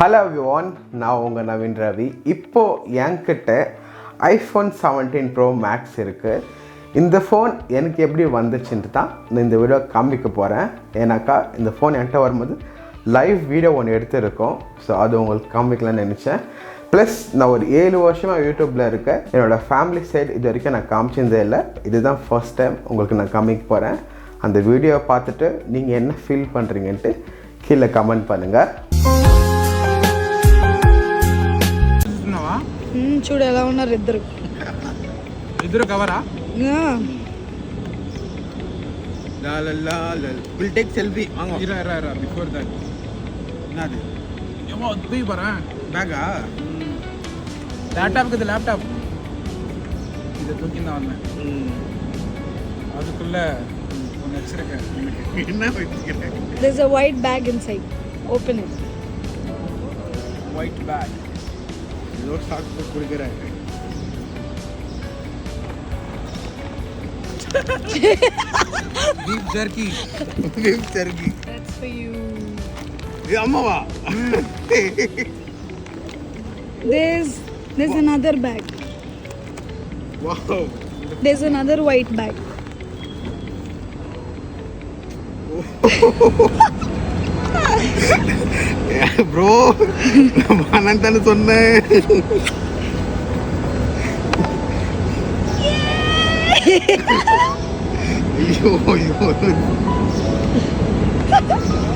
Hello everyone, நான் உங்கள் நவீன் ரவி. இப்போ என்கிட்ட iPhone 17 Pro Max இருக்கு. இந்த ஃபோன் எனக்கு எப்படி வந்துச்சுன்னு தான் இந்த வீடியோ காமிக்க போகிறேன். ஏன்னாக்கா இந்த ஃபோன் என்கிட்ட வரும்போது லைவ் வீடியோ ஒன்று எடுத்துருக்கோம். ஸோ அது உங்களுக்கு காமிக்கலாம்னு நினச்சேன். ப்ளஸ் நான் ஒரு 7 வருஷமாக யூடியூப்பில் இருக்கேன். என்னோடய ஃபேமிலி சைடு இது வரைக்கும் நான் காமிச்சதே இல்லை. இதுதான் ஃபர்ஸ்ட் டைம் உங்களுக்கு நான் காமிக்க போகிறேன். அந்த வீடியோவை பார்த்துட்டு நீங்கள் என்ன ஃபீல் பண்ணுறீங்கன்ட்டு கீழே கமெண்ட் பண்ணுங்கள். చూడు ఎలా ఉన్నారు ఇద్దరు కవరా విల్ టేక్ సెల్ఫీ ఇరా బిఫోర్ దట్ నాది ఏమో వద్దు పరా బ్యాగా லேப்டாப் இது லேப்டாப் இதை தூக்கிந்தான் வந்தேன் அதுக்குள்ள ஒன்று வச்சிருக்கேன் என்ன வச்சிருக்கேன். There's a white bag inside. Open it. White bag. ஏதோ சாக்கு குடுக்குறேன். Beef jerky. That's for you. இது அம்மாவா? There's another bag. Wow. There's another white bag. Bro நான் தானே சொன்னேன். ஐயோ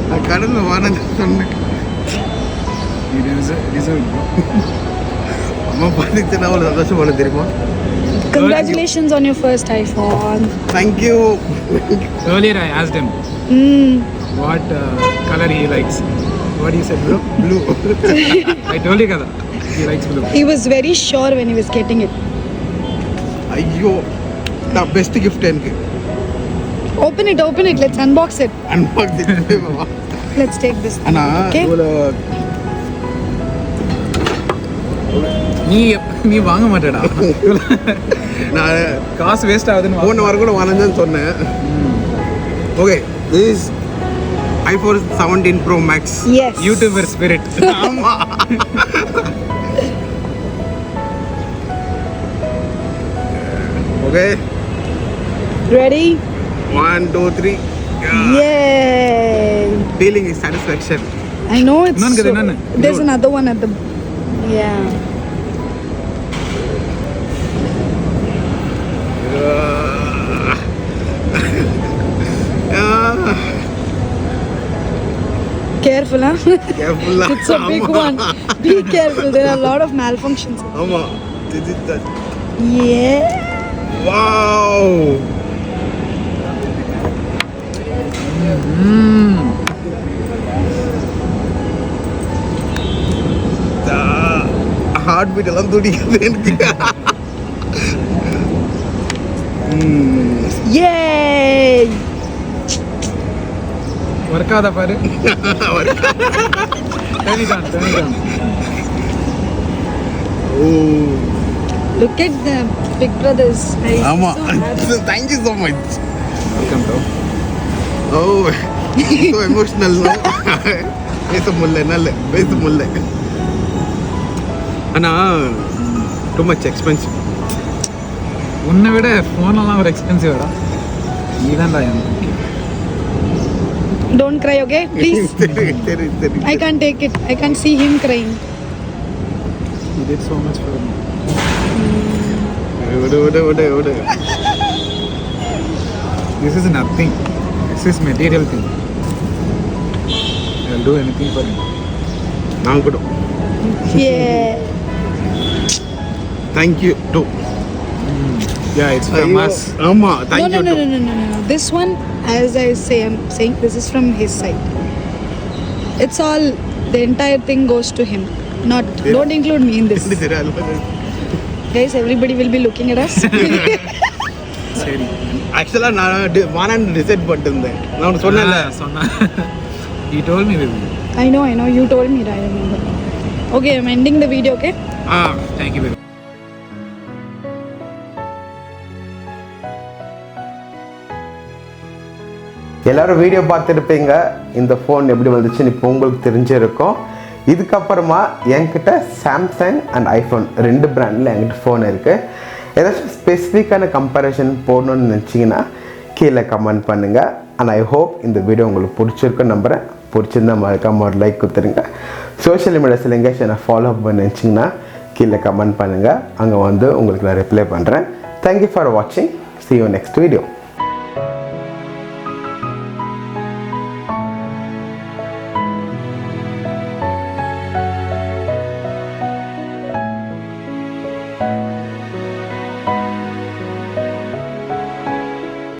நான் கடந்து வானந்த சொன்னேன். அம்மா பார்த்துச்சுன்னா அவ்வளோ சந்தோஷமான தெரியுமா? Congratulations on your first iPhone. Thank you. Earlier I asked him what color he likes. What he said, bro? Blue. I told you kada he likes blue. He was very sure when he was getting it. ஐயோ நான் best gift எனக்கு. Open it. Let's unbox it. Unbox இது. Let's take this. Anna Okay. நீ வாங்க மாட்டேடா. நான் காசு waste ஆகுதுன்னு போன வாரம் கூட வாங்கினேன்னு சொன்னேன். Okay, this is iPhone 17 Pro Max. Yes. YouTuber spirit. ஆமா. Okay. Ready? 1 2 3. Yay! Feeling is satisfaction. I know it's None. There's another one at the yeah. Careful, huh? Careful. It's a big one. Be careful. There are a lot of malfunctions. ஆமா. This is that. Yeah. Wow. Heart beat எல்லாம் துடிக்குது எனக்கு. Yay! வர்க்காத பாரு. Turn it on. Oh. Look at the big brothers. ஆமா. So happy. Thank you so much. Welcome bro. Oh. So emotional. பேச முடியல. ஆனா too much expensive. உன்னை விட ஃபோனெல்லாம் ஒரு எக்ஸ்பென்சிவ்டா. நீதான்டா எனக்கு. Don't cry, okay? Please. சரி. I can't take it. I can't see him crying. You did so much for me. விடு. This is nothing. This is material thing. I'll do anything for you. நான் கூட. Yeah. Thank you too. Yeah, it's from us. ஆமா, thank you No. too. This one, as I say, I'm saying this is from his side. It's all, the entire thing goes to him. Don't include me in this. Guys, everybody will be looking at us. சரி. ஆக்சுவலா நான் Vanan decide பண்ணிருந்தேன். நான் உனக்கு சொன்னேன்ல. He told me baby. I know. You told me, I remember. Okay, I'm ending the video, okay? Thank you baby. எல்லாரும் video பார்த்துருப்பீங்க இந்த ஃபோன் எப்படி வந்துச்சுன்னு இப்போ உங்களுக்கு தெரிஞ்சிருக்கும். இதுக்கப்புறமா என்கிட்ட சாம்சங் அண்ட் ஐஃபோன் 2 பிராண்டில் என்கிட்ட ஃபோன் இருக்குது. ஏதாச்சும் ஸ்பெசிஃபிக்கான கம்பேரிஷன் போடணுன்னு நினச்சிங்கன்னா கீழே கமெண்ட் பண்ணுங்கள். அண்ட் ஐ ஹோப் இந்த வீடியோ உங்களுக்கு பிடிச்சிருக்குன்னு நம்புகிறேன். பிடிச்சிருந்தா மறக்காம ஒரு லைக் கொடுத்துருங்க. சோஷியல் மீடியாஸில் எங்கேயாச்சும் என்னை ஃபாலோ பண்ண நினச்சிங்கன்னா கீழே கமெண்ட் பண்ணுங்கள். அங்கே வந்து உங்களுக்கு நான் ரிப்ளை பண்ணுறேன். தேங்க்யூ ஃபார் வாட்சிங். See you next video.